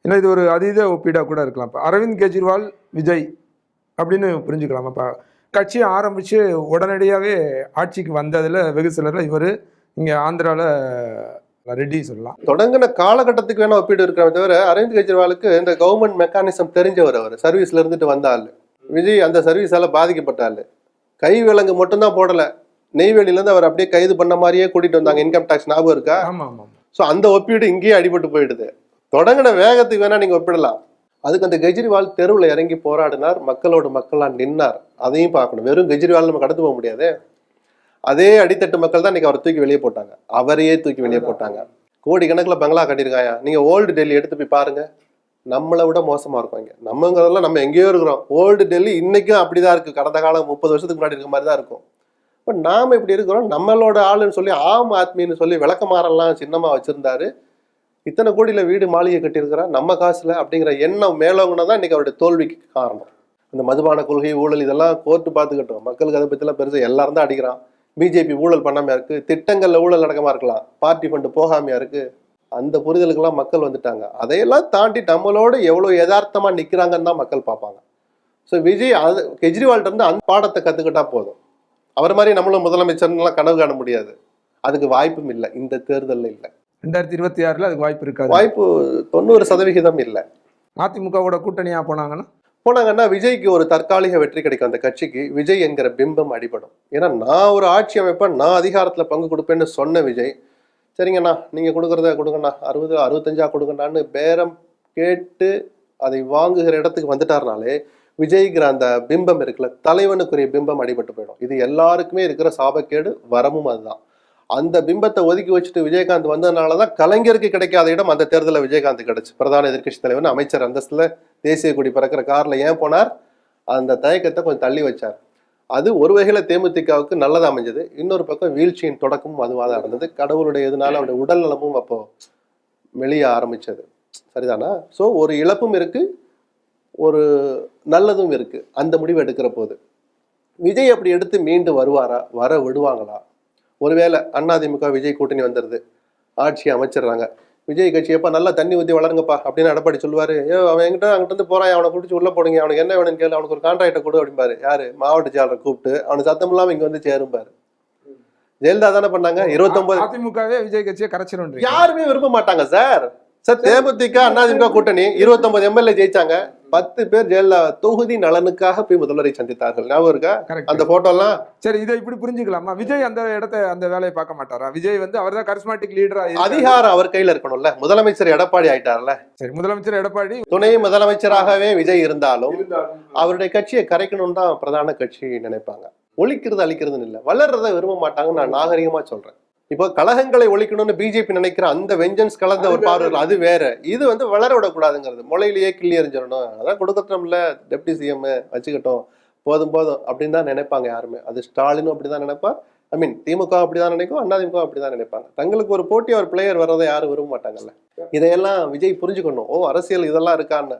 ஏன்னா இது ஒரு அதீத ஒப்பீடாக கூட இருக்கலாம். இப்போ அரவிந்த் கெஜ்ரிவால் விஜய் அப்படின்னு புரிஞ்சுக்கலாம். இப்போ கட்சியை ஆரம்பித்து உடனடியாகவே ஆட்சிக்கு வந்ததில் வெகு சிலரில் இவர் இங்கே ஆந்திராவில் ரெட்டி சொல்லலாம். தொடங்கின காலகட்டத்துக்கு வேணா ஒப்பீடு இருக்கிறத தவிர அரவிந்த் கெஜ்ரிவாலுக்கு இந்த கவர்மெண்ட் மெக்கானிசம் தெரிஞ்சவர். அவர் சர்வீஸ்ல இருந்துட்டு வந்தாள். விஜய் அந்த சர்வீஸால பாதிக்கப்பட்டாள். கை விலங்கு மட்டும்தான் போடல, நெய்வேலியிலேருந்து அவர் அப்படியே கைது பண்ண மாதிரியே கூட்டிட்டு வந்தாங்க. இன்கம் டாக்ஸ் ஞாபகம் இருக்கா? ஸோ அந்த ஒப்பீடு இங்கேயே அடிபட்டு போயிடுது. தொடங்கின வேகத்துக்கு வேணா நீங்க ஒப்பிடலாம். அதுக்கு அந்த கெஜ்ரிவால் தெருவில் இறங்கி போராடினார், மக்களோட மக்களாக நின்னார். அதையும் பார்க்கணும். வெறும் கெஜ்ரிவால் நம்ம கடந்து போக முடியாது. அதே அடித்தட்டு மக்கள் தான் இன்னைக்கு அவரை தூக்கி வெளியே போட்டாங்க. அவரையே தூக்கி வெளியே போட்டாங்க. கோடிக்கணக்கில் பங்களா கட்டியிருக்காங்க. நீங்க ஓல்டு டெல்லி எடுத்து போய் பாருங்க, நம்மளை விட மோசமா இருக்கும். இங்க நம்மங்கிறதெல்லாம் நம்ம எங்கேயோ இருக்கிறோம். ஓல்டு டெல்லி இன்னைக்கும் அப்படிதான் இருக்கு. கடந்த காலம் 30 வருஷத்துக்கு முன்னாடி இருக்க மாதிரி தான் இருக்கும். இப்போ நாம இப்படி இருக்கிறோம். நம்மளோட ஆளுன்னு சொல்லி ஆம் ஆத்மின்னு சொல்லி விளக்கமாறெல்லாம் சின்னமா வச்சிருந்தாரு. இத்தனை கோடியில வீடு மாளிகை கட்டியிருக்கிறா நம்ம காசுல அப்படிங்கிற எண்ணம் மேலோங்கன்னா தான் இன்னைக்கு அவருடைய தோல்விக்கு காரணம். இந்த மதுபான கொள்கை, ஊழல் இதெல்லாம் கோர்ட்டு பார்த்துக்கிட்டோம். மக்களுக்கு அதை பற்றிலாம் பெருசாக எல்லாரும் தான் அடிக்கிறான். பிஜேபி ஊழல் பண்ணாமையா இருக்கு, திட்டங்கள்ல ஊழல் நடக்கமா இருக்கலாம், பார்ட்டி ஃபண்டு போகாமையா இருக்கு. அந்த புரிதலுக்கெல்லாம் மக்கள் வந்துட்டாங்க. அதையெல்லாம் தாண்டி நம்மளோட எவ்வளவு யதார்த்தமா நிக்கிறாங்கன்னு தான் மக்கள் பார்ப்பாங்க. ஸோ விஜய் அது கெஜ்ரிவால்கிட்ட இருந்து அந்த பாடத்தை கத்துக்கிட்டா போதும். அவர் மாதிரி நம்மளும் முதலமைச்சர்லாம் கனவு காண முடியாது. அதுக்கு வாய்ப்பும் இல்லை. இந்த தேர்தலில் இல்லை. 2026 அதுக்கு வாய்ப்பு இருக்காது. வாய்ப்பு 90% இல்லை. அதிமுகவோட கூட்டணியா போனாங்கன்னா விஜய்க்கு ஒரு தற்காலிக வெற்றி கிடைக்கும். அந்த கட்சிக்கு விஜய் என்கிற பிம்பம் அடிபடும். ஏன்னா நான் ஒரு ஆட்சி அமைப்பேன், நான் அதிகாரத்துல பங்கு கொடுப்பேன்னு சொன்ன விஜய், சரிங்கண்ணா நீங்க கொடுக்கறத கொடுங்கண்ணா, 60 65 கொடுங்கண்ணான்னு பேரம் கேட்டு அதை வாங்குகிற இடத்துக்கு வந்துட்டாருனாலே விஜய்ங்கிற அந்த பிம்பம் இருக்குல்ல, தலைவனுக்குரிய பிம்பம் அடிபட்டு போயிடும். இது எல்லாருக்குமே இருக்கிற சாபக்கேடு, வரமும் அதுதான். அந்த பிம்பத்தை ஒதுக்கி வச்சுட்டு விஜயகாந்த் வந்ததுனாலதான் கலைஞருக்கு கிடைக்காத இடம் அந்த தேர்தலில் விஜயகாந்த் கிடைச்சு. பிரதான எதிர்கட்சி தலைவன், அமைச்சர் அந்தஸ்துல தேசிய கொடி பறக்கிற கார்ல ஏன் போனார்? அந்த தயக்கத்தை கொஞ்சம் தள்ளி வச்சார். அது ஒரு வகையில தேமுதிகவுக்கு நல்லது அமைஞ்சது. இன்னொரு பக்கம் வீழ்ச்சியின் தொடக்கமும் அதுவாக தான் இருந்தது. கடவுளுடைய இதனால அவருடைய உடல் நலமும் அப்போ மெளிய ஆரம்பிச்சது. சரிதானா? ஸோ ஒரு இழப்பும் இருக்கு, ஒரு நல்லதும் இருக்கு அந்த முடிவு எடுக்கிற போது. விஜய் அப்படி எடுத்து மீண்டு வருவாரா? வர விடுவாங்களா? ஒருவேளை அதிமுக விஜய் கூட்டணி வந்துடுது, ஆட்சியை அமைச்சிடுறாங்க. விஜய் கட்சி எப்போ நல்லா தண்ணி ஊற்றி வளருங்கப்பா அப்படின்னு எடப்பாடி சொல்லுவாரு. அவன் என்கிட்ட அங்கிட்ட இருந்து போறான், அவனை பிடிச்சி உள்ள போடுங்க, அவனுக்கு என்ன வேணும்னு கேளு, அவனுக்கு ஒரு கான்ட்ராக்டை கொடு அப்படிம்பாரு. யாரு? மாவட்ட செயலரை கூப்பிட்டு அவனுக்கு சத்தம் இல்லாமல் இங்க வந்து சேரும்பாரு. ஜெயலலிதா தானே பண்ணாங்க. 29 அதிமுகவே விஜய் கட்சியை கரைச்சிடும். யாருமே விரும்ப மாட்டாங்க சார். தேமுதிக அதிமுக கூட்டணி 29 எம்எல்ஏ ஜெயிச்சாங்க. 10 பேர் ஜெயலலிதா தொகுதி நலனுக்காக போய் முதல்வரை சந்தித்தார்கள். ஞாபகம் இருக்கா அந்த போட்டோ எல்லாம்? சரி, இதை இப்படி புரிஞ்சுக்கலாமா? விஜய் அந்த இடத்தை, அந்த வேலையை பார்க்க மாட்டாரா? விஜய் வந்து அவர் தான் கரிஸ்மாட்டிக் லீடரா, அதிகாரம் அவர் கையில இருக்கணும்ல. முதலமைச்சர் எடப்பாடி ஆயிட்டார்ல. சரி, முதலமைச்சர் எடப்பாடி, துணை முதலமைச்சராகவே விஜய் இருந்தாலும் அவருடைய கட்சியை கரைக்கணும்னு தான் பிரதான கட்சி நினைப்பாங்க. ஒழிக்கிறது அழிக்கிறதுன்னு இல்லை, வளர்றதை விரும்ப மாட்டாங்கன்னு நான் நாகரிகமா சொல்றேன். இப்போ கழகங்களை ஒழிக்கணும்னு பிஜேபி நினைக்கிற அந்த வெஞ்சன்ஸ் கலந்த ஒரு பார்வை, அது வேற. இது வந்து வளர விடக்கூடாதுங்கிறது, முளையிலேயே கிள்ளி எறிஞ்சிடணும். அதான் கொடுக்கட்டோம்ல, டெப்டி சிஎம் வச்சுக்கிட்டோம், போதும் போதும் அப்படின்னு தான் நினைப்பாங்க யாருமே. அது ஸ்டாலினும் அப்படிதான் நினைப்பா, திமுக அப்படிதான் நினைக்கும், அதிமுக அப்படிதான் நினைப்பாங்க. தங்களுக்கு ஒரு போட்டி ஒரு பிளேயர் வர்றதை யாரும் விரும்ப மாட்டாங்கல்ல. இதையெல்லாம் விஜய் புரிஞ்சுக்கணும். அரசியல் இதெல்லாம் இருக்கான்னு.